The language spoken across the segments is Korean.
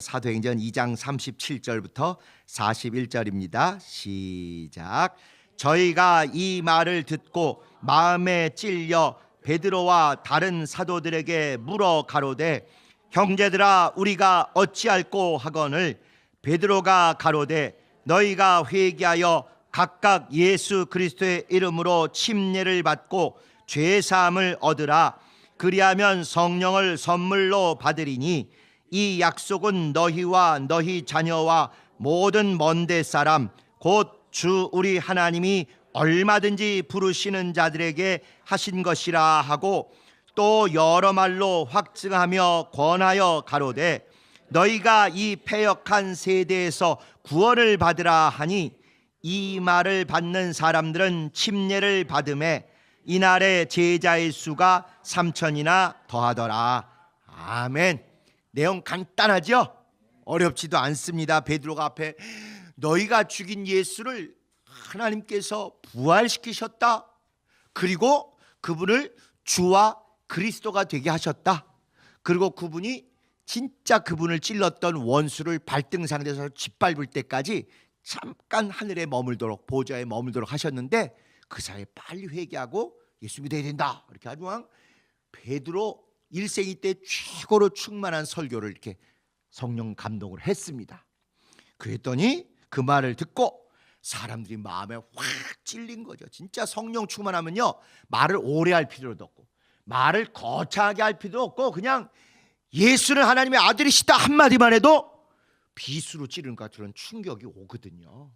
사도행전 2장 37절부터 41절입니다. 시작. 저희가 이 말을 듣고 마음에 찔려 베드로와 다른 사도들에게 물어 가로되 형제들아 우리가 어찌할꼬 하거늘 베드로가 가로되 너희가 회개하여 각각 예수 그리스도의 이름으로 침례를 받고 죄 사함을 얻으라. 그리하면 성령을 선물로 받으리니 이 약속은 너희와 너희 자녀와 모든 먼데 사람 곧 주 우리 하나님이 얼마든지 부르시는 자들에게 하신 것이라 하고 또 여러 말로 확증하며 권하여 가로되 너희가 이 패역한 세대에서 구원을 받으라 하니 이 말을 받는 사람들은 침례를 받음에 이날에 제자의 수가 3,000이나 더하더라. 아멘. 내용 간단하죠? 어렵지도 않습니다. 베드로가 앞에 너희가 죽인 예수를 하나님께서 부활시키셨다. 그리고 그분을 주와 그리스도가 되게 하셨다. 그리고 그분이 진짜 그분을 찔렀던 원수를 발등상에서 짓밟을 때까지 잠깐 하늘에 머물도록 보좌에 머물도록 하셨는데 그 사이에 빨리 회개하고 예수 믿어야 된다. 이렇게 아주 베드로 일생이 때 최고로 충만한 설교를 이렇게 성령 감동을 했습니다. 그랬더니 그 말을 듣고 사람들이 마음에 확 찔린 거죠. 진짜 성령 충만하면요 말을 오래 할 필요도 없고 말을 거창하게 할 필요도 없고 그냥 예수는 하나님의 아들이시다 한마디만 해도 비수로 찌르는 것 같은 그런 충격이 오거든요.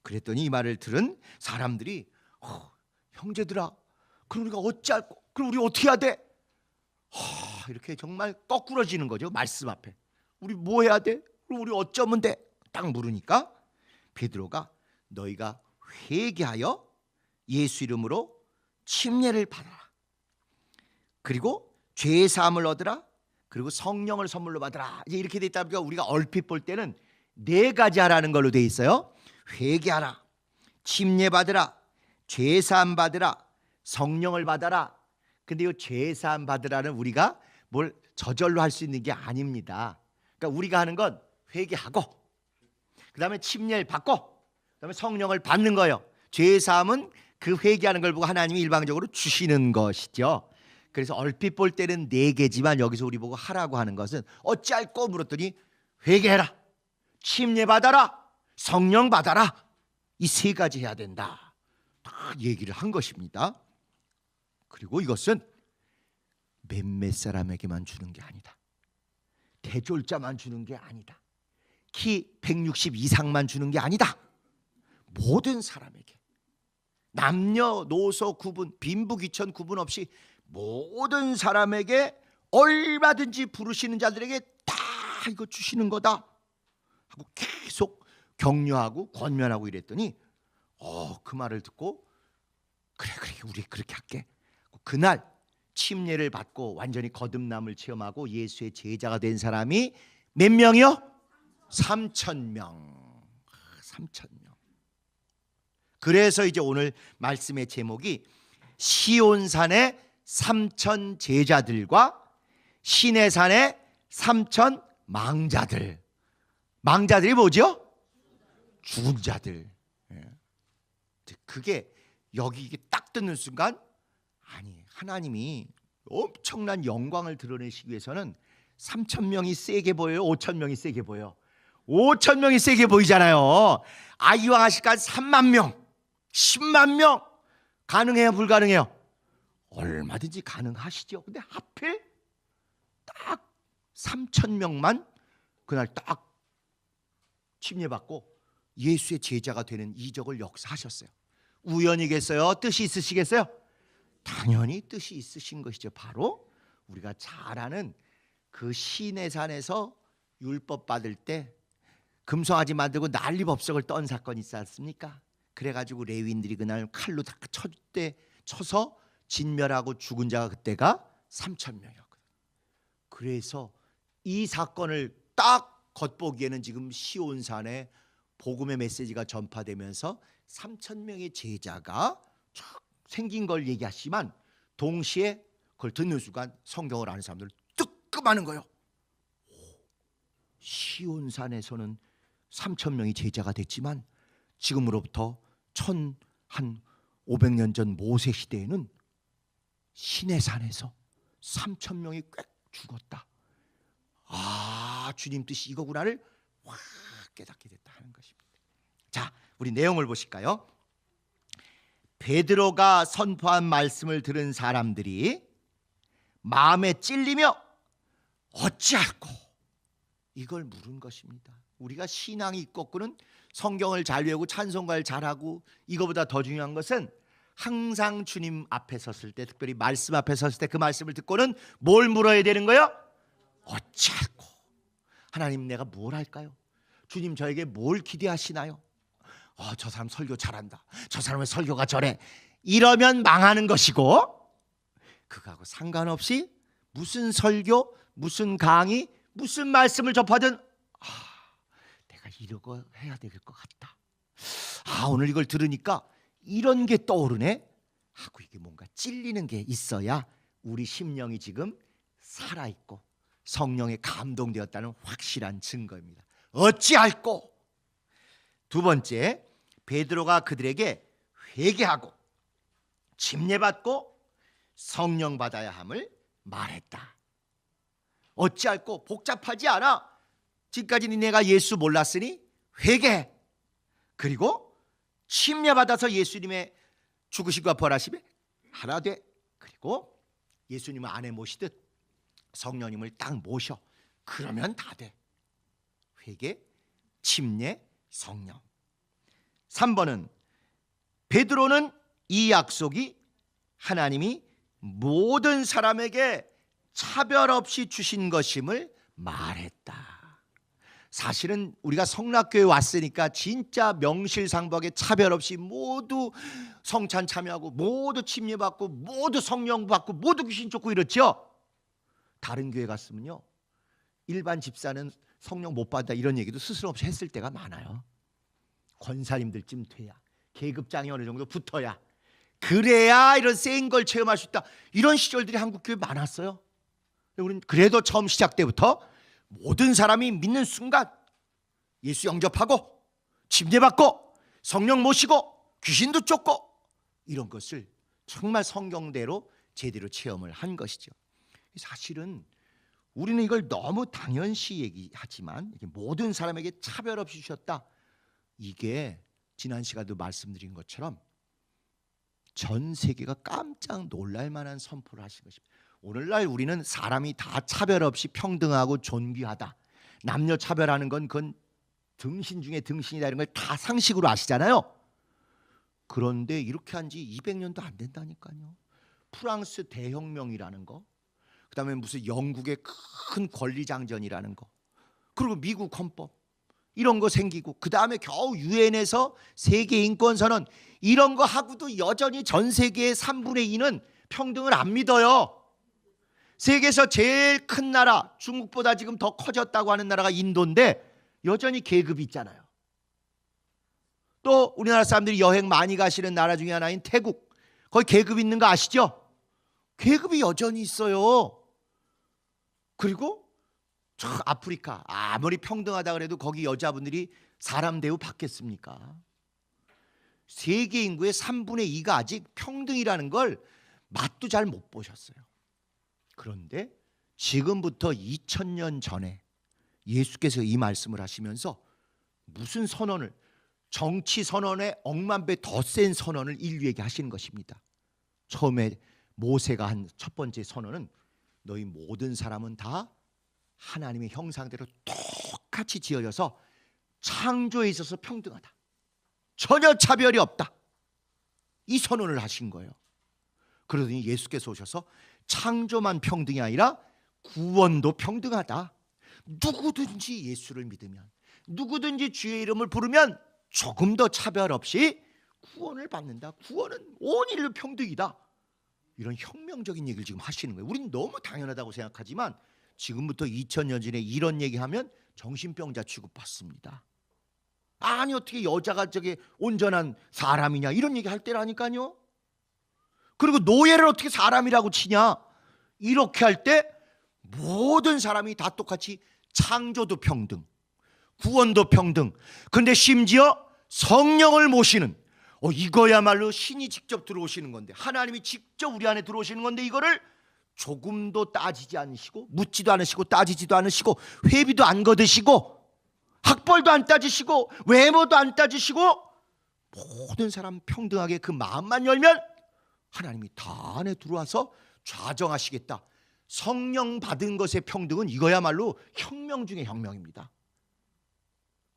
그랬더니 이 말을 들은 사람들이 형제들아 그럼 우리가 어찌할꼬? 그럼 우리 어떻게 해야 돼? 이렇게 정말 거꾸러지는 거죠. 말씀 앞에 우리 뭐 해야 돼? 그럼 우리 어쩌면 돼? 딱 물으니까 베드로가 너희가 회개하여 예수 이름으로 침례를 받아라. 그리고 죄 사함을 얻으라. 그리고 성령을 선물로 받으라. 이제 이렇게 돼 있다 보니까 우리가 얼핏 볼 때는 네 가지 하라는 걸로 돼 있어요. 회개하라, 침례 받으라, 죄 사함 받으라, 성령을 받아라. 근데 이 죄 사함 받으라는 우리가 뭘 저절로 할 수 있는 게 아닙니다. 그러니까 우리가 하는 건 회개하고 그다음에 침례를 받고 그다음에 성령을 받는 거예요. 죄 사함은 그 회개하는 걸 보고 하나님이 일방적으로 주시는 것이죠. 그래서 얼핏 볼 때는 네 개지만 여기서 우리 보고 하라고 하는 것은 어찌할꼬 물었더니 회개해라, 침례 받아라, 성령 받아라. 이 세 가지 해야 된다. 다 얘기를 한 것입니다. 그리고 이것은 몇몇 사람에게만 주는 게 아니다. 대졸자만 주는 게 아니다. 키 160 이상만 주는 게 아니다. 모든 사람에게 남녀노소 구분 빈부귀천 구분 없이 모든 사람에게 얼마든지 부르시는 자들에게 다 이거 주시는 거다 하고 계속 격려하고 권면하고 이랬더니 그 말을 듣고 그래 우리 그렇게 할게. 그날 침례를 받고 완전히 거듭남을 체험하고 예수의 제자가 된 사람이 몇 명이요? 3,000명. 3,000명. 그래서 이제 오늘 말씀의 제목이 시온산의 3,000 제자들과 시내산의 3,000 망자들. 망자들이 뭐죠? 죽은 자들. 그게 여기 이게 딱 듣는 순간 아니 하나님이 엄청난 영광을 드러내시기 위해서는 3,000명이 세게 보여요? 5,000명이 세게 보여? 5,000명이 세게 보이잖아요. 이왕하실까 3만 명 10만 명 가능해요? 불가능해요? 얼마든지 가능하시죠. 근데 하필 딱 3,000명만 그날 딱 침례받고 예수의 제자가 되는 이적을 역사하셨어요. 우연이겠어요? 뜻이 있으시겠어요? 당연히 뜻이 있으신 것이죠. 바로 우리가 잘 아는 그 시내산에서 율법 받을 때 금송아지 만들고 난리법석을 떤 사건이 있지 않습니까? 그래가지고 레위인들이 그날 칼로 다 쳐서 진멸하고 죽은 자가 그때가 3,000명이었거든요. 그래서 이 사건을 딱 겉보기에는 지금 시온산에 복음의 메시지가 전파되면서 3,000명의 제자가 생긴 걸 얘기하시지만 동시에 그걸 듣는 순간 성경을 아는 사람들 뜨끔하는 거예요. 시온산에서는 3,000명이 제자가 됐지만 지금으로부터 1,500년 전 모세 시대에는 시내산에서 3,000명이 꽤 죽었다. 아, 주님 뜻이 이거구나를 확 깨닫게 됐다 하는 것입니다. 자, 우리 내용을 보실까요? 베드로가 선포한 말씀을 들은 사람들이 마음에 찔리며 어찌할꼬 이걸 물은 것입니다. 우리가 신앙이 있고는 성경을 잘 외우고 찬송가를 잘하고 이거보다 더 중요한 것은 항상 주님 앞에 섰을 때, 특별히 말씀 앞에 섰을 때 그 말씀을 듣고는 뭘 물어야 되는 거예요? 어찌할꼬 하나님 내가 뭘 할까요? 주님 저에게 뭘 기대하시나요? 저 사람 설교 잘한다, 저 사람의 설교가 저래, 이러면 망하는 것이고, 그거하고 상관없이 무슨 설교, 무슨 강의, 무슨 말씀을 접하든 내가 이러고 해야 될 것 같다, 오늘 이걸 들으니까 이런 게 떠오르네 하고 이게 뭔가 찔리는 게 있어야 우리 심령이 지금 살아있고 성령에 감동되었다는 확실한 증거입니다. 어찌할꼬. 두 번째, 베드로가 그들에게 회개하고 침례받고 성령 받아야 함을 말했다. 어찌할꼬, 복잡하지 않아. 지금까지 니네가 예수 몰랐으니 회개해. 그리고 침례받아서 예수님의 죽으심과 부활하심에 하나 돼. 그리고 예수님을 안에 모시듯 성령님을 딱 모셔. 그러면 다 돼. 회개, 침례, 성령. 3번은 베드로는 이 약속이 하나님이 모든 사람에게 차별 없이 주신 것임을 말했다. 사실은 우리가 성락교회 왔으니까 진짜 명실상부하게 차별 없이 모두 성찬 참여하고 모두 침례받고 모두 성령 받고 모두 귀신 쫓고 이렇죠. 다른 교회 갔으면요, 일반 집사는 성령 못 받아 이런 얘기도 스스럼 없이 했을 때가 많아요. 권사님들쯤 돼야, 계급장이 어느 정도 붙어야, 그래야 이런 센 걸 체험할 수 있다, 이런 시절들이 한국교회 많았어요. 우리는 그래도 처음 시작 때부터 모든 사람이 믿는 순간 예수 영접하고 침례받고 성령 모시고 귀신도 쫓고 이런 것을 정말 성경대로 제대로 체험을 한 것이죠. 사실은 우리는 이걸 너무 당연시 얘기하지만 모든 사람에게 차별 없이 주셨다, 이게 지난 시간도 말씀드린 것처럼 전 세계가 깜짝 놀랄 만한 선포를 하신 것입니다. 오늘날 우리는 사람이 다 차별 없이 평등하고 존귀하다, 남녀 차별하는 건 그건 등신 중에 등신이다, 이런 걸 다 상식으로 아시잖아요. 그런데 이렇게 한 지 200년도 안 된다니까요. 프랑스 대혁명이라는 거, 그다음에 무슨 영국의 큰 권리장전이라는 거, 그리고 미국 헌법 이런 거 생기고, 그다음에 겨우 유엔에서 세계인권선언, 이런 거 하고도 여전히 전 세계의 3분의 2는 평등을 안 믿어요. 세계에서 제일 큰 나라, 중국보다 지금 더 커졌다고 하는 나라가 인도인데 여전히 계급이 있잖아요. 또 우리나라 사람들이 여행 많이 가시는 나라 중에 하나인 태국, 거기 계급 있는 거 아시죠? 계급이 여전히 있어요. 그리고 저 아프리카, 아무리 평등하다 그래도 거기 여자분들이 사람 대우 받겠습니까? 세계 인구의 3분의 2가 아직 평등이라는 걸 맛도 잘 못 보셨어요. 그런데 지금부터 2000년 전에 예수께서 이 말씀을 하시면서 무슨 선언을, 정치 선언에 억만 배 더 센 선언을 인류에게 하시는 것입니다. 처음에 모세가 한 첫 번째 선언은 너희 모든 사람은 다 하나님의 형상대로 똑같이 지어져서 창조에 있어서 평등하다, 전혀 차별이 없다, 이 선언을 하신 거예요. 그러더니 예수께서 오셔서 창조만 평등이 아니라 구원도 평등하다. 누구든지 예수를 믿으면, 누구든지 주의 이름을 부르면 조금 더 차별 없이 구원을 받는다. 구원은 온 인류 평등이다. 이런 혁명적인 얘기를 지금 하시는 거예요. 우리는 너무 당연하다고 생각하지만 지금부터 2000년 전에 이런 얘기하면 정신병자 취급받습니다. 아니 어떻게 여자가 저게 온전한 사람이냐, 이런 얘기 할 때라니까요. 그리고 노예를 어떻게 사람이라고 치냐, 이렇게 할 때 모든 사람이 다 똑같이 창조도 평등, 구원도 평등. 근데 심지어 성령을 모시는, 이거야말로 신이 직접 들어오시는 건데, 하나님이 직접 우리 안에 들어오시는 건데, 이거를 조금도 따지지 않으시고, 묻지도 않으시고, 따지지도 않으시고, 회비도 안 거두시고, 학벌도 안 따지시고, 외모도 안 따지시고, 모든 사람 평등하게 그 마음만 열면 하나님이 다 안에 들어와서 좌정하시겠다. 성령 받은 것의 평등은 이거야말로 혁명 중의 혁명입니다.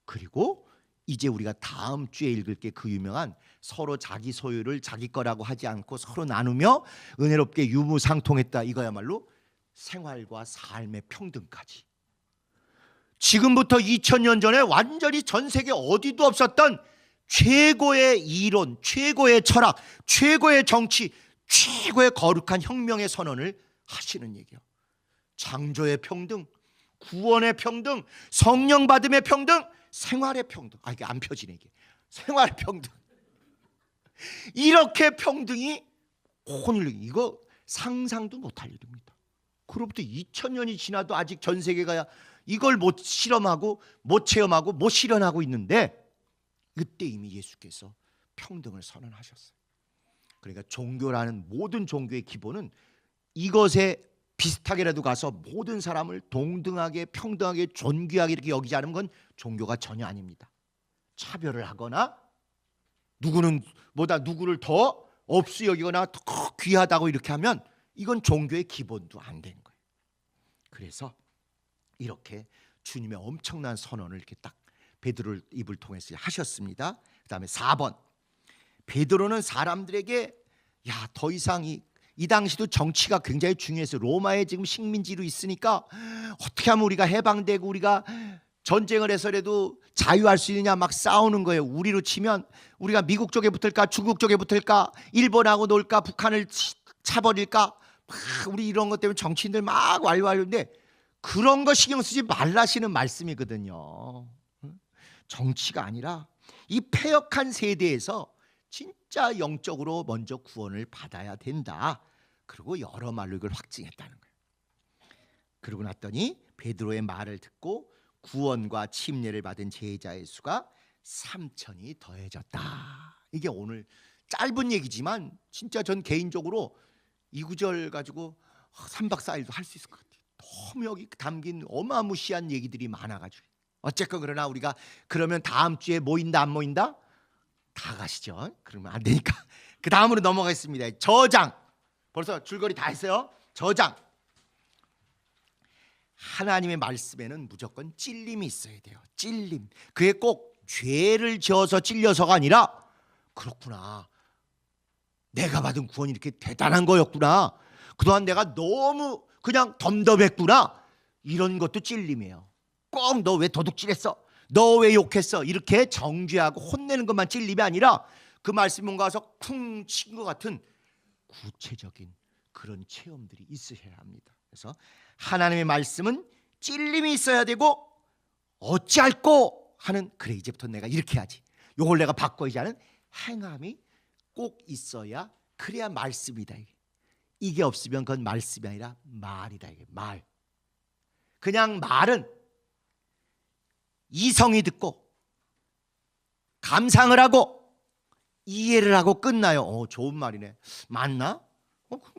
그리고 이제 우리가 다음 주에 읽을 게 그 유명한 서로 자기 소유를 자기 거라고 하지 않고 서로 나누며 은혜롭게 유무상통했다. 이거야말로 생활과 삶의 평등까지. 지금부터 2000년 전에 완전히 전 세계 어디도 없었던 최고의 이론, 최고의 철학, 최고의 정치, 최고의 거룩한 혁명의 선언을 하시는 얘기예요. 창조의 평등, 구원의 평등, 성령 받음의 평등, 생활의 평등. 이게 안 펴지네 이게. 생활의 평등. 이렇게 평등이 오늘 이거 상상도 못할 일입니다. 그로부터 2000년이 지나도 아직 전 세계가 이걸 못 실험하고 못 체험하고 못 실현하고 있는데, 그때 이미 예수께서 평등을 선언하셨어요. 그러니까 종교라는 모든 종교의 기본은 이것에 비슷하게라도 가서 모든 사람을 동등하게 평등하게 존귀하게 이렇게 여기지 않으면 건 종교가 전혀 아닙니다. 차별을 하거나 누구는 보다 누구를 더 없이 여기거나 더 귀하다고 이렇게 하면 이건 종교의 기본도 안 되는 거예요. 그래서 이렇게 주님의 엄청난 선언을 이렇게 딱 베드로 입을 통해서 하셨습니다. 그다음에 4번, 베드로는 사람들에게 더 이상 이 당시도 정치가 굉장히 중요해서 로마에 지금 식민지로 있으니까 어떻게 하면 우리가 해방되고 우리가 전쟁을 해서라도 자유할 수 있느냐 막 싸우는 거예요. 우리로 치면 우리가 미국 쪽에 붙을까 중국 쪽에 붙을까 일본하고 놀까 북한을 차버릴까 우리 이런 것 때문에 정치인들 막 왈왈인데 그런 거 신경 쓰지 말라시는 말씀이거든요. 정치가 아니라 이 패역한 세대에서 진짜 영적으로 먼저 구원을 받아야 된다. 그리고 여러 말로 이걸 확증했다는 거예요. 그러고 났더니 베드로의 말을 듣고 구원과 침례를 받은 제자의 수가 3천이 더해졌다. 이게 오늘 짧은 얘기지만 진짜 전 개인적으로 이 구절 가지고 3박 4일도 할 수 있을 것 같아요. 너무 여기 담긴 어마무시한 얘기들이 많아가지고. 어쨌건 그러나 우리가 그러면 다음 주에 모인다 안 모인다? 다 가시죠. 그러면 안 되니까 그 다음으로 넘어가겠습니다. 저장. 벌써 줄거리 다 했어요. 저장. 하나님의 말씀에는 무조건 찔림이 있어야 돼요. 찔림. 그게 꼭 죄를 지어서 찔려서가 아니라 그렇구나. 내가 받은 구원이 이렇게 대단한 거였구나. 그동안 내가 너무 그냥 덤덤했구나. 이런 것도 찔림이에요. 꼭 너 왜 도둑질했어? 너 왜 욕했어? 이렇게 정죄하고 혼내는 것만 찔림이 아니라 그 말씀이 뭔가 와서 쿵 친 것 같은 구체적인 그런 체험들이 있으셔야 합니다. 그래서 하나님의 말씀은 찔림이 있어야 되고 어찌할꼬 하는 그래 이제부터 내가 이렇게 하지. 요걸 내가 바꿔야지 하는 행함이 꼭 있어야 그래야 말씀이다. 이게 없으면 그건 말씀이 아니라 말이다. 이게 말. 그냥 말은 이성이 듣고 감상을 하고 이해를 하고 끝나요. 좋은 말이네. 맞나?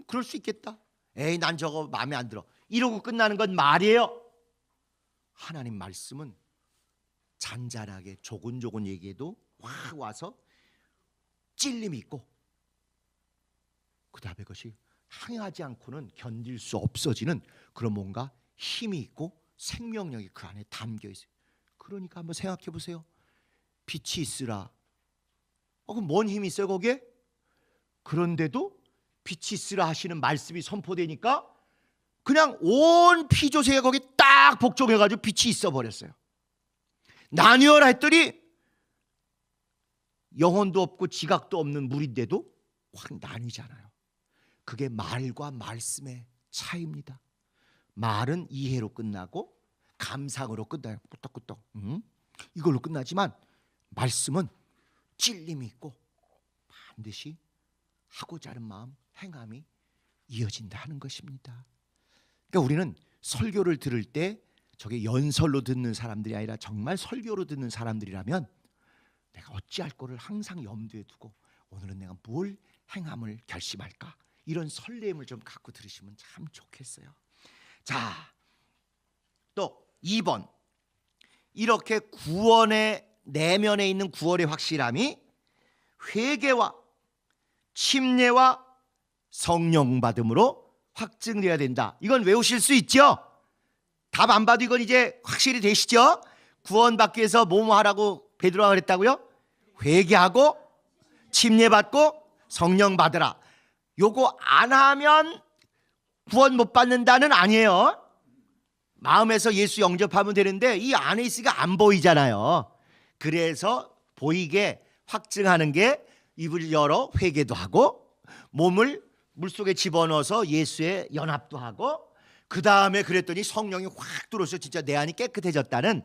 그럴 수 있겠다. 에이 난 저거 마음에 안 들어. 이러고 끝나는 건 말이에요. 하나님 말씀은 잔잔하게 조곤조곤 얘기해도 확 와서 찔림이 있고 그 다음에 그것이 항하지 않고는 견딜 수 없어지는 그런 뭔가 힘이 있고 생명력이 그 안에 담겨 있어요. 그러니까 한번 생각해 보세요. 빛이 있으라. 그럼 뭔 힘이 있어요 거기에? 그런데도 빛이 있으라 하시는 말씀이 선포되니까 그냥 온 피조세가 거기 딱 복종해가지고 빛이 있어 버렸어요. 나뉘어라 했더니 영혼도 없고 지각도 없는 물인데도 확 나뉘잖아요. 그게 말과 말씀의 차이입니다. 말은 이해로 끝나고 감상으로 끝나요. 끄떡끄떡. 이걸로 끝나지만 말씀은 찔림이 있고 반드시 하고자 하는 마음, 행함이 이어진다 하는 것입니다. 그러니까 우리는 설교를 들을 때 저게 연설로 듣는 사람들이 아니라 정말 설교로 듣는 사람들이라면 내가 어찌할 거를 항상 염두에 두고 오늘은 내가 뭘 행함을 결심할까, 이런 설렘을 좀 갖고 들으시면 참 좋겠어요. 자, 또 2번, 이렇게 구원의 내면에 있는 구원의 확실함이 회개와 침례와 성령 받음으로 확증돼야 된다. 이건 외우실 수 있죠? 답 안 봐도 이건 이제 확실히 되시죠? 구원받기 위해서 뭐뭐 하라고 베드로가 그랬다고요? 회개하고 침례받고 성령 받으라. 요거 안 하면 구원 못 받는다는 아니에요. 마음에서 예수 영접하면 되는데 이 안에 있으니까 안 보이잖아요. 그래서 보이게 확증하는 게 입을 열어 회개도 하고 몸을 물속에 집어넣어서 예수의 연합도 하고, 그 다음에 그랬더니 성령이 확 들어서 진짜 내 안이 깨끗해졌다는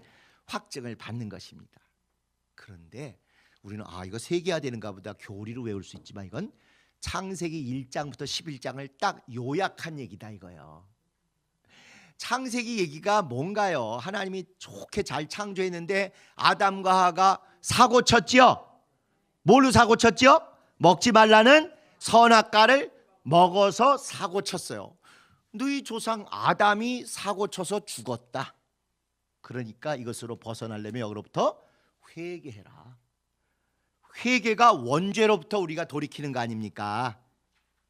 확증을 받는 것입니다. 그런데 우리는 이거 세개해야 되는가 보다 교리로 외울 수 있지만 이건 창세기 1장부터 11장을 딱 요약한 얘기다 이거예요. 창세기 얘기가 뭔가요? 하나님이 좋게 잘 창조했는데 아담과 하와가 사고 쳤죠. 뭘로 사고 쳤죠? 먹지 말라는 선악과를 먹어서 사고 쳤어요. 너희 조상 아담이 사고 쳐서 죽었다. 그러니까 이것으로 벗어나려면 여기로부터 회개해라. 회개가 원죄로부터 우리가 돌이키는 거 아닙니까?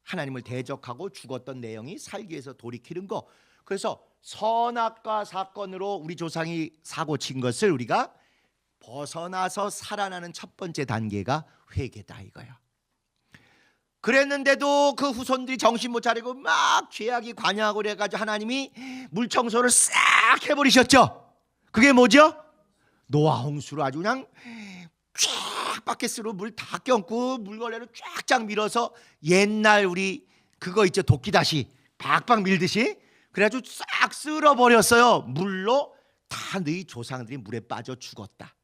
하나님을 대적하고 죽었던 내용이 살기 위해서 돌이키는 거. 그래서 선악과 사건으로 우리 조상이 사고 친 것을 우리가 벗어나서 살아나는 첫 번째 단계가 회개다 이거야. 그랬는데도 그 후손들이 정신 못 차리고 막 죄악이 관여하고 그래가지고 하나님이 물 청소를 싹 해버리셨죠. 그게 뭐죠? 노아 홍수로 아주 그냥 쫙 바켓으로 물 다 껴안고 물걸레로 쫙쫙 밀어서 옛날 우리 그거 있죠, 도끼다시 박박 밀듯이 그래가지고 싹 쓸어버렸어요. 물로 다 너희 조상들이 물에 빠져 죽었다.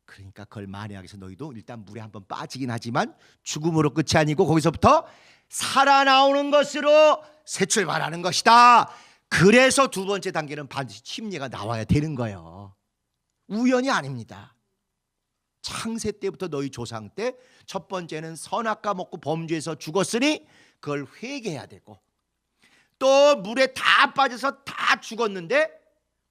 그러니까 그걸 만회하기 위해서 너희도 일단 물에 한번 빠지긴 하지만 죽음으로 끝이 아니고 거기서부터 살아나오는 것으로 새 출발하는 것이다. 그래서 두 번째 단계는 반드시 침례가 나와야 되는 거예요. 우연이 아닙니다. 창세 때부터 너희 조상 때 첫 번째는 선악과 먹고 범죄해서 죽었으니 그걸 회개해야 되고, 또 물에 다 빠져서 다 죽었는데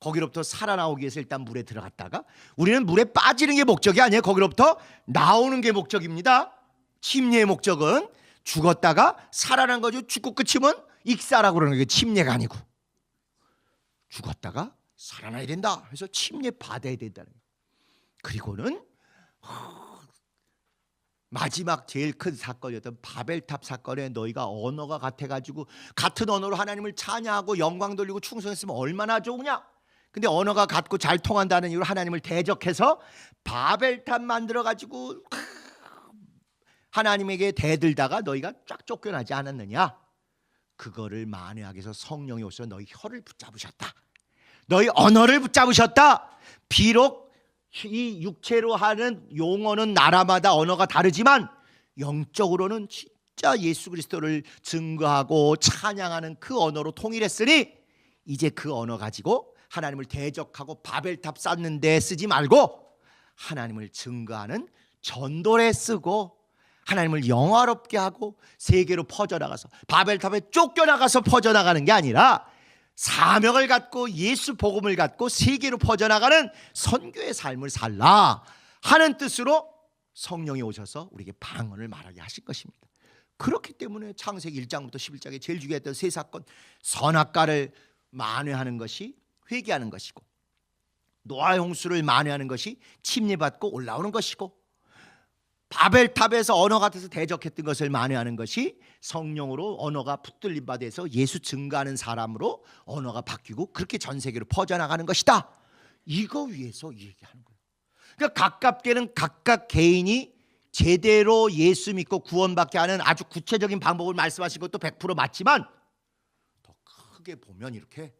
거기로부터 살아나오기 위해서 일단 물에 들어갔다가, 우리는 물에 빠지는 게 목적이 아니에요. 거기로부터 나오는 게 목적입니다. 침례의 목적은 죽었다가 살아난 거죠. 죽고 끝이면 익사라고 그러는 게 침례가 아니고, 죽었다가 살아나야 된다. 그래서 침례 받아야 된다는 거예요. 그리고는 마지막 제일 큰 사건이었던 바벨탑 사건에 너희가 언어가 같아가지고 같은 언어로 하나님을 찬양하고 영광 돌리고 충성했으면 얼마나 좋으냐. 근데 언어가 같고 잘 통한다는 이유로 하나님을 대적해서 바벨탑 만들어가지고 하나님에게 대들다가 너희가 쫙 쫓겨나지 않았느냐. 그거를 만회하기 위해서 성령이 오셔서 너희 혀를 붙잡으셨다. 너희 언어를 붙잡으셨다. 비록 이 육체로 하는 용어는 나라마다 언어가 다르지만 영적으로는 진짜 예수 그리스도를 증거하고 찬양하는 그 언어로 통일했으니 이제 그 언어 가지고 하나님을 대적하고 바벨탑 쌓는 데 쓰지 말고 하나님을 증거하는 전도에 쓰고 하나님을 영화롭게 하고 세계로 퍼져나가서 바벨탑에 쫓겨나가서 퍼져나가는 게 아니라 사명을 갖고 예수 복음을 갖고 세계로 퍼져나가는 선교의 삶을 살라 하는 뜻으로 성령이 오셔서 우리에게 방언을 말하게 하실 것입니다. 그렇기 때문에 창세기 1장부터 11장에 제일 중요했던 세 사건, 선악과를 만회하는 것이 회개하는 것이고, 노아의 홍수를 만회하는 것이 침례받고 올라오는 것이고, 바벨탑에서 언어 같아서 대적했던 것을 만회하는 것이 성령으로 언어가 붙들림 받아서 예수 증거하는 사람으로 언어가 바뀌고 그렇게 전 세계로 퍼져나가는 것이다. 이거 위해서 얘기하는 거예요. 그러니까 가깝게는 각각 개인이 제대로 예수 믿고 구원받게 하는 아주 구체적인 방법을 말씀하신 것도 100% 맞지만, 더 크게 보면 이렇게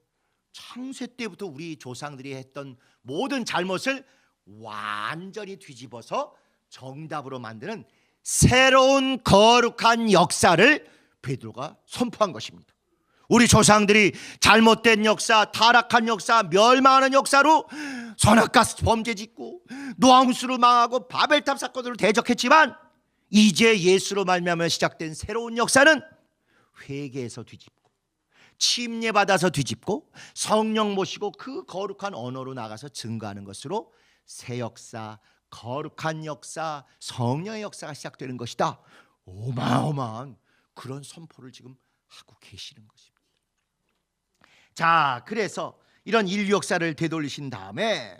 창세 때부터 우리 조상들이 했던 모든 잘못을 완전히 뒤집어서 정답으로 만드는 새로운 거룩한 역사를 베드로가 선포한 것입니다. 우리 조상들이 잘못된 역사, 타락한 역사, 멸망하는 역사로 선악과 범죄 짓고 노아무스로 망하고 바벨탑 사건으로 대적했지만 이제 예수로 말미암아 시작된 새로운 역사는 회개해서 뒤집고 침례받아서 뒤집고 성령 모시고 그 거룩한 언어로 나가서 증거하는 것으로 새 역사, 거룩한 역사, 성령의 역사가 시작되는 것이다. 어마어마한 그런 선포를 지금 하고 계시는 것입니다. 자, 그래서 이런 인류 역사를 되돌리신 다음에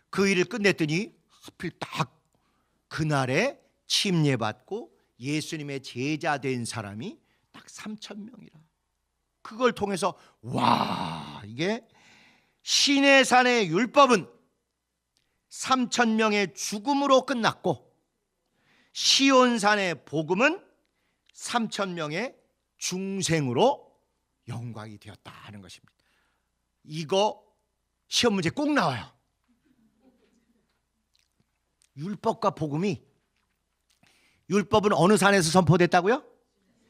그 일을 끝냈더니 하필 딱 그날에 침례받고 예수님의 제자 된 사람이 딱 3,000명이라. 그걸 통해서 와, 이게 시내산의 율법은 3,000명의 죽음으로 끝났고 시온산의 복음은 3,000명의 중생으로 영광이 되었다 하는 것입니다. 이거 시험 문제 꼭 나와요. 율법과 복음이, 율법은 어느 산에서 선포됐다고요?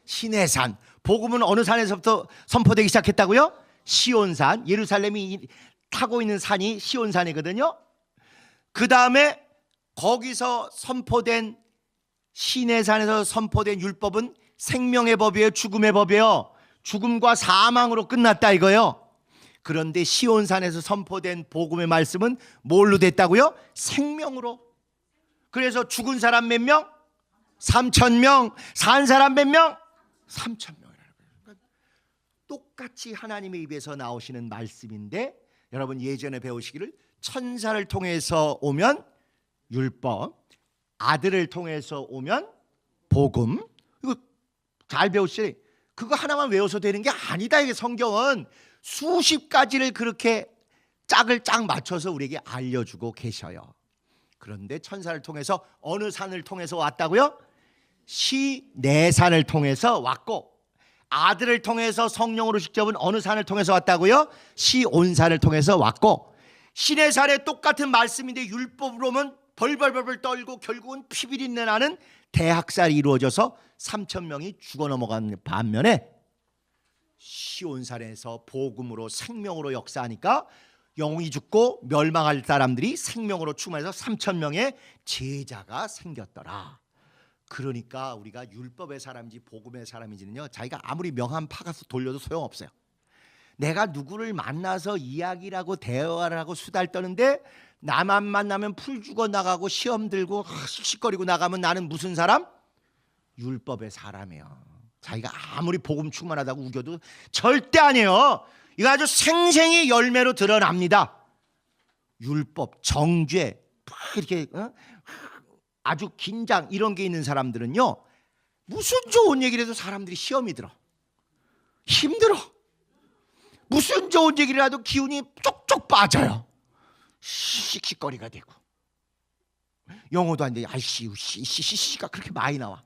시내산. 복음은 어느 산에서부터 선포되기 시작했다고요? 시온산. 예루살렘이 타고 있는 산이 시온산이거든요. 그 다음에 거기서 선포된, 시내산에서 선포된 율법은 생명의 법이에요, 죽음의 법이에요? 죽음과 사망으로 끝났다 이거예요. 그런데 시온산에서 선포된 복음의 말씀은 뭘로 됐다고요? 생명으로. 그래서 죽은 사람 몇 명? 3,000명. 산 사람 몇 명? 3,000명이라는 거예요. 그러니까 똑같이 하나님의 입에서 나오시는 말씀인데, 여러분 예전에 배우시기를 천사를 통해서 오면 율법, 아들을 통해서 오면 복음. 이거 잘 배우시지? 그거 하나만 외워서 되는 게 아니다. 이게 성경은 수십 가지를 그렇게 짝을 짝 맞춰서 우리에게 알려주고 계셔요. 그런데 천사를 통해서 어느 산을 통해서 왔다고요? 시내산을 통해서 왔고, 아들을 통해서 성령으로 직접은 어느 산을 통해서 왔다고요? 시온산을 통해서 왔고, 시내산에 똑같은 말씀인데 율법으로는 벌벌벌벌 떨고 결국은 피비린내 나는 대학살이 이루어져서 3,000명이 죽어 넘어간 반면에 시온산에서 복음으로 생명으로 역사하니까 영이 죽고 멸망할 사람들이 생명으로 충만해서 3,000명의 제자가 생겼더라. 그러니까 우리가 율법의 사람인지 복음의 사람인지는요, 자기가 아무리 명함 파가서 돌려도 소용없어요. 내가 누구를 만나서 이야기를 대화를 하고 수다를 떠는데 나만 만나면 풀 죽어 나가고 시험 들고 씩씩거리고 나가면 나는 무슨 사람? 율법의 사람이에요. 자기가 아무리 복음 충만하다고 우겨도 절대 아니에요. 이거 아주 생생히 열매로 드러납니다. 율법, 정죄, 이렇게 아주 긴장 이런 게 있는 사람들은요, 무슨 좋은 얘기를 해도 사람들이 시험이 들어. 힘들어. 무슨 좋은 얘기를 해도 기운이 쪽쪽 빠져요. 씩씩거리가 되고. 영어도 안 돼. 아이씨, 씨가 그렇게 많이 나와.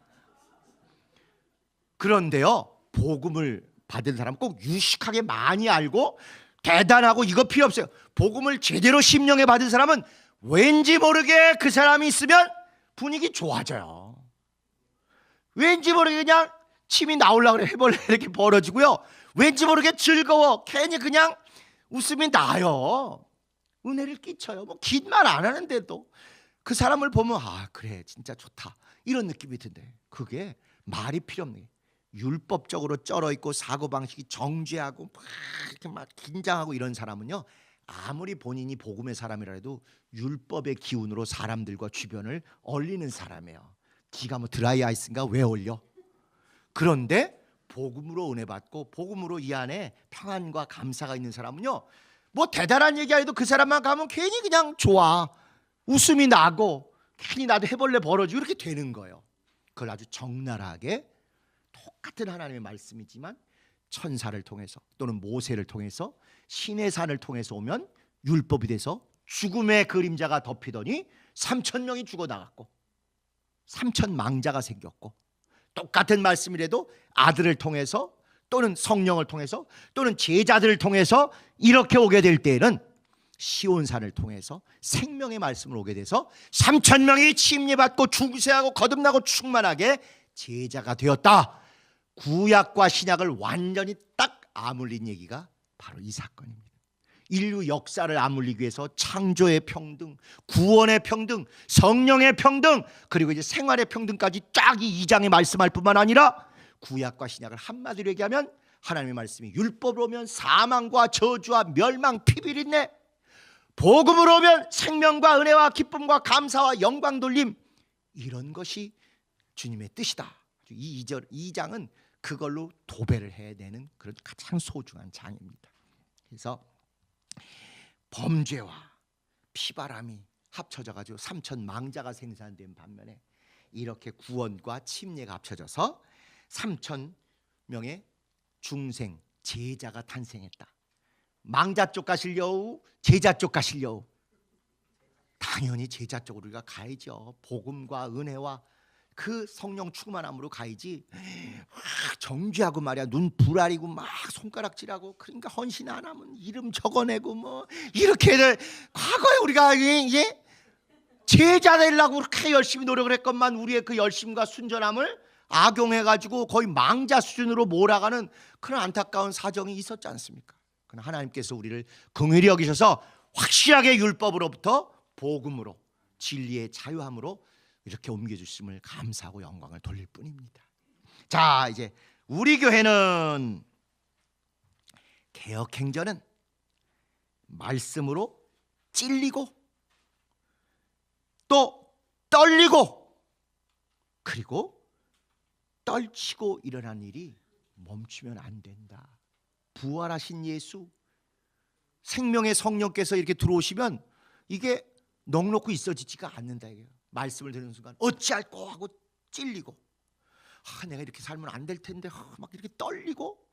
그런데요, 복음을 받은 사람은 꼭 유식하게 많이 알고 대단하고 이거 필요 없어요. 복음을 제대로 심령에 받은 사람은 왠지 모르게 그 사람이 있으면 분위기 좋아져요. 왠지 모르게 그냥 침이 나오려고 그래. 해벌레 이렇게 벌어지고요. 왠지 모르게 즐거워. 괜히 그냥 웃음이 나요. 은혜를 끼쳐요. 뭐 긴 말 안 하는데도 그 사람을 보면 아 그래 진짜 좋다 이런 느낌이 든대. 그게 말이 필요 없네. 율법적으로 쩔어 있고 사고방식이 정죄하고 막 이렇게 막 긴장하고 이런 사람은요, 아무리 본인이 복음의 사람이라 해도 율법의 기운으로 사람들과 주변을 얼리는 사람이에요. 기가 뭐 드라이 아이스인가 왜 얼려? 그런데 복음으로 은혜 받고 복음으로 이 안에 평안과 감사가 있는 사람은요, 뭐 대단한 얘기 안 해도 그 사람만 가면 괜히 그냥 좋아. 웃음이 나고 괜히 나도 해벌레 벌어지고 이렇게 되는 거예요. 그걸 아주 적나라하게 똑같은 하나님의 말씀이지만 천사를 통해서 또는 모세를 통해서 시내산을 통해서 오면 율법이 돼서 죽음의 그림자가 덮이더니 3,000명이 죽어나갔고 3,000망자가 생겼고, 똑같은 말씀이라도 아들을 통해서 또는 성령을 통해서 또는 제자들을 통해서 이렇게 오게 될 때에는 시온산을 통해서 생명의 말씀을 오게 돼서 3,000명이 침례받고 중세하고 거듭나고 충만하게 제자가 되었다. 구약과 신약을 완전히 딱 아물린 얘기가 바로 이 사건입니다. 인류 역사를 아물리기 위해서 창조의 평등, 구원의 평등, 성령의 평등, 그리고 이제 생활의 평등까지 쫙 이 2장에 말씀할 뿐만 아니라 구약과 신약을 한마디로 얘기하면 하나님의 말씀이 율법으로 오면 사망과 저주와 멸망 피비린내, 복음으로 오면 생명과 은혜와 기쁨과 감사와 영광 돌림, 이런 것이 주님의 뜻이다. 이 2장은 그걸로 도배를 해야 되는 그런 가장 소중한 장입니다. 그래서 범죄와 피바람이 합쳐져 가지고 3천 망자가 생산된 반면에 이렇게 구원과 침례가 합쳐져서 3천 명의 중생 제자가 탄생했다. 망자 쪽 가실려우, 제자 쪽 가실려우? 당연히 제자 쪽으로 우리가 가야죠. 복음과 은혜와 그 성령 충만함으로 가야지. 정죄하고 말이야, 눈 불알이고 막 손가락질하고, 그러니까 헌신 안 하면 이름 적어내고 뭐 이렇게. 과거에 우리가 이제 제자 되려고 그렇게 열심히 노력을 했건만 우리의 그 열심과 순전함을 악용해가지고 거의 망자 수준으로 몰아가는 그런 안타까운 사정이 있었지 않습니까? 그러나 하나님께서 우리를 긍휼히 여기셔서 확실하게 율법으로부터 복음으로, 진리의 자유함으로 이렇게 옮겨주심을 감사하고 영광을 돌릴 뿐입니다. 자, 이제 우리 교회는 개혁행전은 말씀으로 찔리고 또 떨리고 그리고 떨치고 일어난 일이 멈추면 안 된다. 부활하신 예수, 생명의 성령께서 이렇게 들어오시면 이게 넉넉히 있어지지가 않는다 이게요. 말씀을 듣는 순간 어찌할꼬 하고 찔리고, 내가 이렇게 살면 안 될 텐데 막 이렇게 떨리고,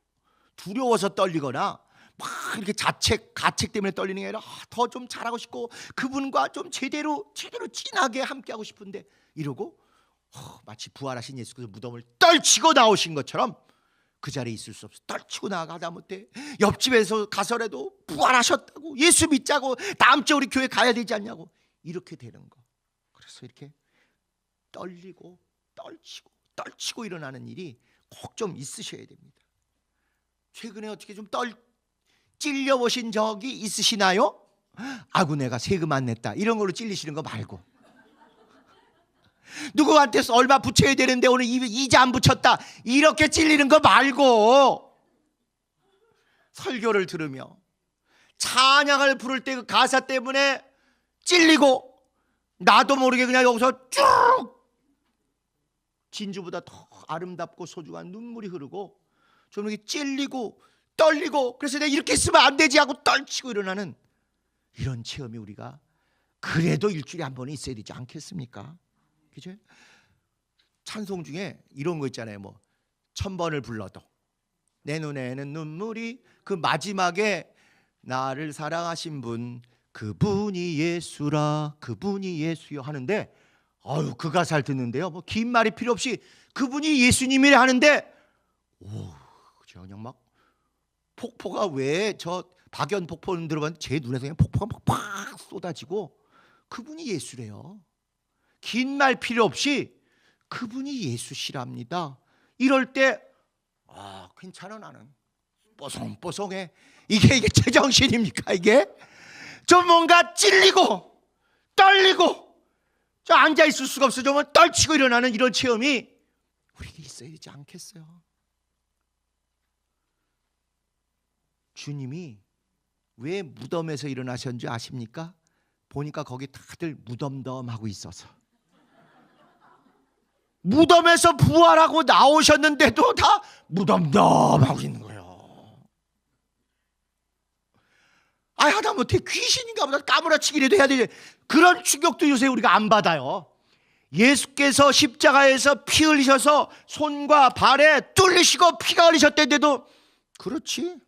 두려워서 떨리거나 막 이렇게 가책 때문에 떨리는 게 아니라 더 좀 잘하고 싶고 그분과 좀 제대로 진하게 함께하고 싶은데 이러고 마치 부활하신 예수께서 무덤을 떨치고 나오신 것처럼 그 자리에 있을 수 없어. 떨치고 나가다 못해 옆집에서 가서라도 부활하셨다고, 예수 믿자고, 다음 주에 우리 교회 가야 되지 않냐고, 이렇게 되는 거. 그래서 이렇게 떨리고 떨치고 일어나는 일이 꼭 좀 있으셔야 됩니다. 최근에 어떻게 좀 찔려 보신 적이 있으시나요? 아구 내가 세금 안 냈다 이런 걸로 찔리시는 거 말고, 누구한테서 얼마 붙여야 되는데 오늘 이자 안 붙였다 이렇게 찔리는 거 말고, 설교를 들으며 찬양을 부를 때 그 가사 때문에 찔리고 나도 모르게 그냥 여기서 쭉 진주보다 더 아름답고 소중한 눈물이 흐르고 좀 이렇게 찔리고 떨리고, 그래서 내가 이렇게 쓰면 안 되지 하고 떨치고 일어나는 이런 체험이 우리가 그래도 일주일에 한 번은 있어야 되지 않겠습니까? 그죠? 찬송 중에 이런 거 있잖아요. 뭐 1000번을 불러도 내 눈에는 눈물이, 그 마지막에 나를 사랑하신 분 그분이 예수라, 그분이 예수여 하는데, 그 가사를 듣는데요, 뭐 긴 말이 필요 없이 그분이 예수님이라 하는데, 그냥 막 폭포가, 왜 저 박연 폭포는 들어봤는데 제 눈에서 그냥 폭포가 막 팍 쏟아지고 그분이 예수래요. 긴 말 필요 없이 그분이 예수시랍니다. 이럴 때 괜찮아, 나는 뽀송뽀송해. 이게 제정신입니까? 이게 좀 뭔가 찔리고 떨리고 저 앉아 있을 수가 없어. 좀 떨치고 일어나는 이런 체험이 우리에게 있어야 되지 않겠어요? 주님이 왜 무덤에서 일어나셨는지 아십니까? 보니까 거기 다들 무덤덤하고 있어서, 무덤에서 부활하고 나오셨는데도 다 무덤덤하고 있는 거예요. 하다못해 귀신인가 보다 까무라치기라도 해야 되지. 그런 충격도 요새 우리가 안 받아요. 예수께서 십자가에서 피 흘리셔서 손과 발에 뚫리시고 피가 흘리셨대는데도, 그렇지,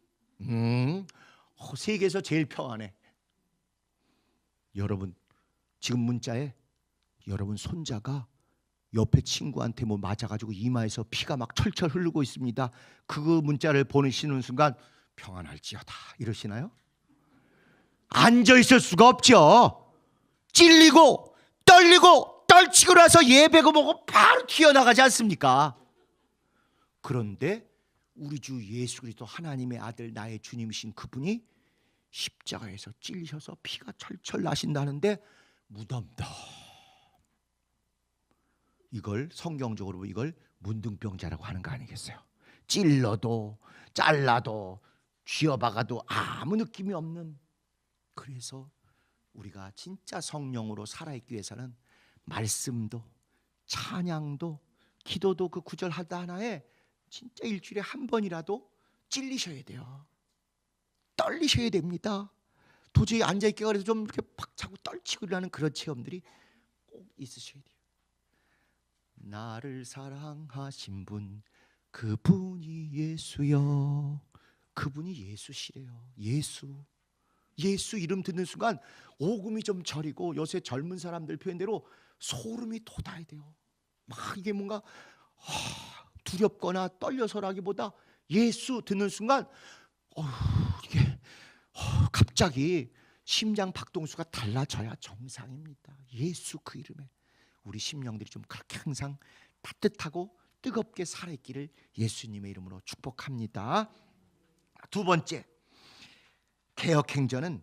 세계에서 제일 평안해. 여러분 지금 문자에 여러분 손자가 옆에 친구한테 뭐 맞아가지고 이마에서 피가 막 철철 흐르고 있습니다. 그 문자를 보내시는 순간 평안할지어다 이러시나요? 앉아 있을 수가 없죠. 찔리고 떨리고 떨치고 나서 예배고 뭐고 바로 튀어나가지 않습니까? 그런데 우리 주 예수 그리스도 하나님의 아들 나의 주님이신 그분이 십자가에서 찔리셔서 피가 철철 나신다는데 무덤도, 이걸 성경적으로 이걸 문둥병자라고 하는 거 아니겠어요? 찔러도 잘라도 쥐어박아도 아무 느낌이 없는. 그래서 우리가 진짜 성령으로 살아있기 위해서는 말씀도 찬양도 기도도 그 구절 하나에 진짜 일주일에 한 번이라도 찔리셔야 돼요. 떨리셔야 됩니다. 도저히 앉아있기가 그래서 좀 이렇게 박차고 떨치고 이러는 그런 체험들이 꼭 있으셔야 돼요. 나를 사랑하신 분 그분이 예수요. 그분이 예수시래요. 예수 이름 듣는 순간 오금이 좀 저리고, 요새 젊은 사람들 표현대로 소름이 돋아야 돼요. 막 이게 뭔가 두렵거나 떨려서라기보다 예수 듣는 순간 이게 갑자기 심장 박동수가 달라져야 정상입니다. 예수 그 이름에 우리 심령들이 좀 그렇게 항상 따뜻하고 뜨겁게 살아있기를 예수님의 이름으로 축복합니다. 두 번째, 개혁행전은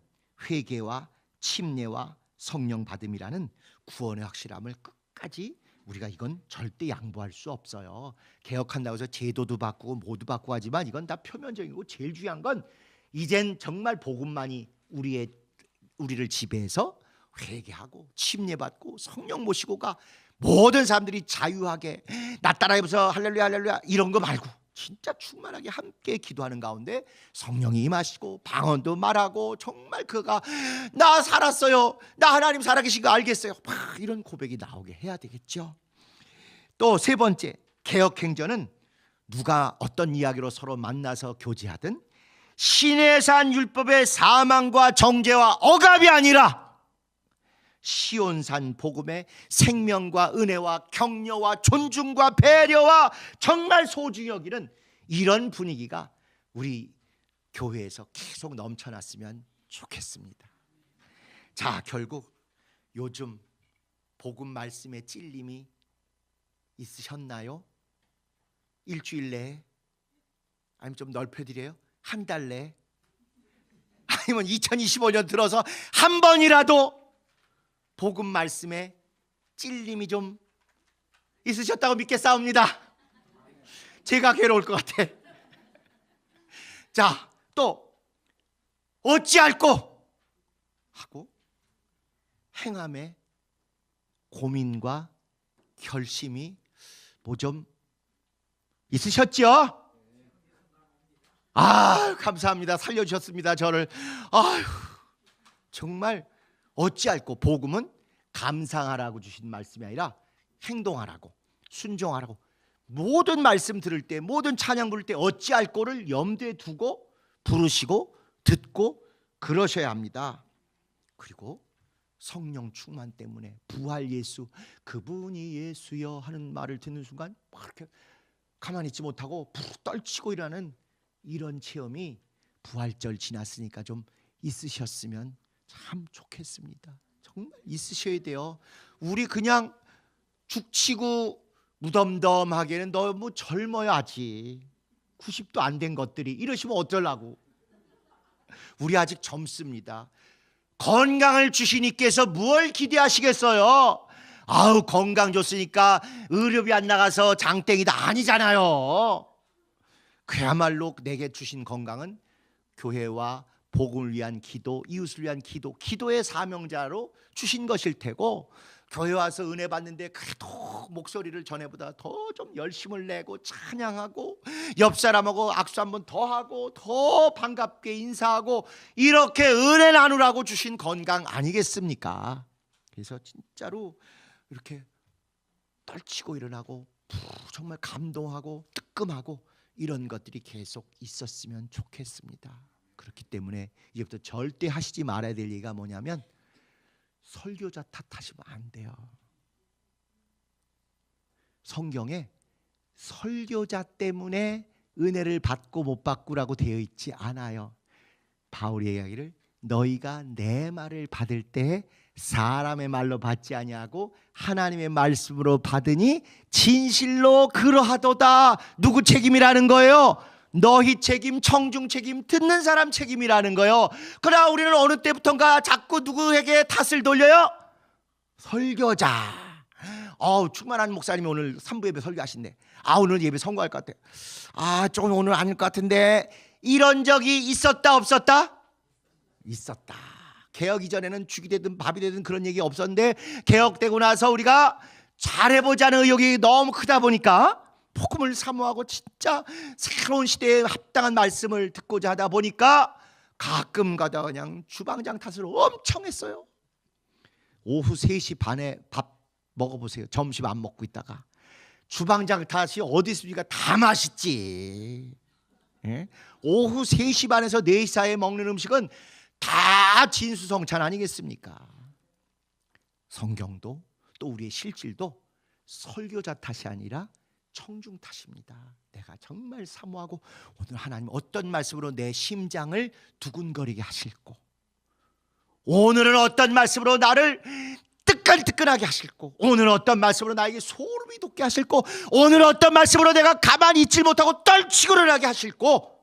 회개와 침례와 성령 받음이라는 구원의 확실함을 끝까지 우리가 이건 절대 양보할 수 없어요. 개혁한다고 해서 제도도 바꾸고 뭐도 바꾸고 하지만 이건 다 표면적이고 제일 중요한 건 이젠 정말 복음만이 우리를 지배해서 회개하고 침례받고 성령 모시고가 모든 사람들이 자유하게 나 따라해보서 할렐루야 할렐루야 이런 거 말고 진짜 충만하게 함께 기도하는 가운데 성령이 임하시고 방언도 말하고 정말 그가 나 살았어요, 나 하나님 살아계신 거 알겠어요, 막 이런 고백이 나오게 해야 되겠죠. 또 세 번째, 개혁행전은 누가 어떤 이야기로 서로 만나서 교제하든 시내산 율법의 사망과 정죄와 억압이 아니라 시온산 복음의 생명과 은혜와 격려와 존중과 배려와 정말 소중히 여기는 이런 분위기가 우리 교회에서 계속 넘쳐났으면 좋겠습니다. 자, 결국 요즘 복음 말씀에 찔림이 있으셨나요? 일주일 내에, 아니면 좀 넓혀드려요, 한 달 내에, 아니면 2025년 들어서 한 번이라도 복음 말씀에 찔림이 좀 있으셨다고 믿겠사옵니다. 제가 괴로울 것 같아. 자, 또 어찌할꼬 하고 행함에 고민과 결심이 뭐 좀 있으셨죠? 감사합니다. 살려주셨습니다, 저를. 정말 어찌할꼬, 복음은 감상하라고 주신 말씀이 아니라 행동하라고, 순종하라고. 모든 말씀 들을 때, 모든 찬양 부를 때 어찌할꼬를 염두에 두고 부르시고 듣고 그러셔야 합니다. 그리고 성령 충만 때문에 부활 예수, 그분이 예수여 하는 말을 듣는 순간 막 이렇게 가만히 있지 못하고 푹 떨치고 일하는 이런 체험이 부활절 지났으니까 좀 있으셨으면 참 좋겠습니다. 정말 있으셔야 돼요. 우리 그냥 죽치고 무덤덤하게는 너무 젊어요. 아직 90도 안 된 것들이 이러시면 어쩌려고. 우리 아직 젊습니다. 건강을 주신 이께서 무엇을 기대하시겠어요? 건강 줬으니까 의료비 안 나가서 장땡이다 아니잖아요. 그야말로 내게 주신 건강은 교회와 복음을 위한 기도, 이웃을 위한 기도, 기도의 사명자로 주신 것일 테고, 교회 와서 은혜 받는데 그래도 목소리를 전에보다 더 좀 열심을 내고 찬양하고 옆 사람하고 악수 한번 더 하고 더 반갑게 인사하고 이렇게 은혜 나누라고 주신 건강 아니겠습니까? 그래서 진짜로 이렇게 떨치고 일어나고 정말 감동하고 뜨끔하고 이런 것들이 계속 있었으면 좋겠습니다. 그렇기 때문에 이제부터 절대 하시지 말아야 될 얘기가 뭐냐면 설교자 탓하시면 안 돼요. 성경에 설교자 때문에 은혜를 받고 못 받고라고 되어 있지 않아요. 바울의 이야기를 너희가 내 말을 받을 때 사람의 말로 받지 아니하고 하나님의 말씀으로 받으니 진실로 그러하도다. 누구 책임이라는 거예요? 너희 책임, 청중 책임, 듣는 사람 책임이라는 거요. 그러나 우리는 어느 때부턴가 자꾸 누구에게 탓을 돌려요? 설교자. 충만한 목사님이 오늘 3부 예배 설교하신대. 오늘 예배 성공할 것 같아. 조금 오늘 아닐 것 같은데. 이런 적이 있었다 없었다? 있었다. 개혁 이전에는 죽이 되든 밥이 되든 그런 얘기 없었는데, 개혁되고 나서 우리가 잘해보자는 의욕이 너무 크다 보니까 복음을 사모하고 진짜 새로운 시대에 합당한 말씀을 듣고자 하다 보니까 가끔 가다 그냥 주방장 탓을 엄청 했어요. 오후 3시 반에 밥 먹어보세요. 점심 안 먹고 있다가 주방장 탓이 어디 있습니까? 다 맛있지. 예? 오후 3시 반에서 4시 사이에 먹는 음식은 다 진수성찬 아니겠습니까? 성경도 또 우리의 실질도 설교자 탓이 아니라 청중 탓입니다. 내가 정말 사모하고 오늘 하나님 어떤 말씀으로 내 심장을 두근거리게 하실고, 오늘은 어떤 말씀으로 나를 뜨끈뜨끈하게 하실고, 오늘은 어떤 말씀으로 나에게 소름이 돋게 하실고, 오늘은 어떤 말씀으로 내가 가만히 있질 못하고 떨치고 일어나게 하실고,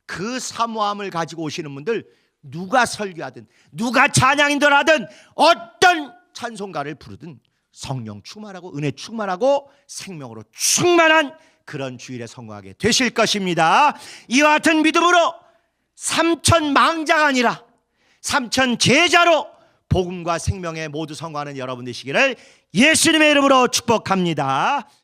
그 사모함을 가지고 오시는 분들, 누가 설교하든 누가 찬양인들 하든 어떤 찬송가를 부르든 성령 충만하고 은혜 충만하고 생명으로 충만한 그런 주일에 성공하게 되실 것입니다. 이와 같은 믿음으로 3천 망자가 아니라 3천 제자로 복음과 생명에 모두 성공하는 여러분 되시기를 예수님의 이름으로 축복합니다.